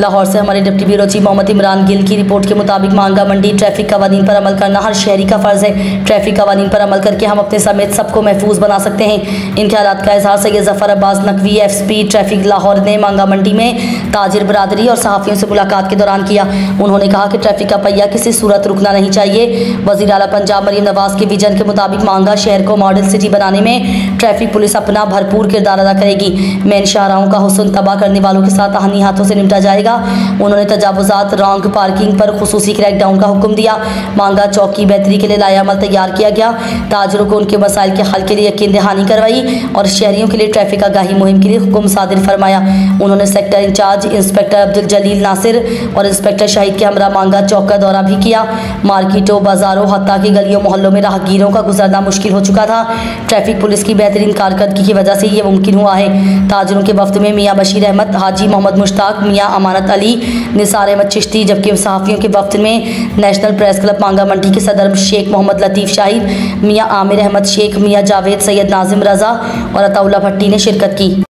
लाहौर से हमारे deputy bureau chief Mohammad Imran Gill की रिपोर्ट के मुताबिक मांगा मंडी ट्रैफिक कवानीन पर अमल करना हर शहरी का फ़र्ज़ है। ट्रैफिक कवानीन पर अमल करके हम अपने समेत सबको महफूज बना सकते हैं। इन ख्यालात का इजहार सैयद ज़फ़र अब्बास नकवी एसपी ट्रैफिक लाहौर ने मांगा मंडी में ताजिर बरादरी और सहाफ़ियों से मुलाकात के दौरान किया। उन्होंने कहा कि ट्रैफिक का पहिया किसी सूरत रुकना नहीं चाहिए। वज़ीर आला पंजाब मरीम नवाज़ के विजन के मुताबिक मांगा शहर को मॉडल सिटी बनाने में ट्रैफिक पुलिस अपना भरपूर किरदार अदा करेगी। मेन शाहराहों का हुस्न तबाह करने वालों के साथ आहनी हाथों से निपटा जाएगा। उन्होंने तजावुज़ात रॉन्ग पार्किंग पर खुसूसी क्रैकडाउन का हुक्म दिया। मांगा चौक की बेहतरी के लिए लायामल तैयार किया गया। ताजरों को उनके मसाइल के हल के लिए यकीन दहानी करवाई और शहरियों के लिए ट्रैफिक आगाही मुहिम के लिए हुक्म सादिर फरमाया। उन्होंने सेक्टर इंचार्ज इंस्पेक्टर अब्दुल जलील नासिर और इंस्पेक्टर शाहिद के हमरा मांगा चौक का दौरा भी किया। मार्केटों, बाजारों, हत्ता की गलियों मोहल्लों में राहगीरों का गुजरना मुश्किल हो चुका था। ट्रैफिक पुलिस की बेहतरीन कारकर्दगी की वजह से ये मुमकिन हुआ है। ताजरों के वफ्द में मियाँ बशीर अहमद, हाजी मोहम्मद मुश्ताक, मियाँ अमानत अली, निसार अहमद चिश्ती, जबकि सहाफ़ियों के वफ्द में नेशनल प्रेस क्लब मांगा मंडी के सदर शेख मोहम्मद लतीफ़ शाहिद, मियाँ आमिर अहमद शेख, मियाँ जावेद, सैयद नाजिम रज़ा और अताउल्लाह भट्टी ने शिरकत की।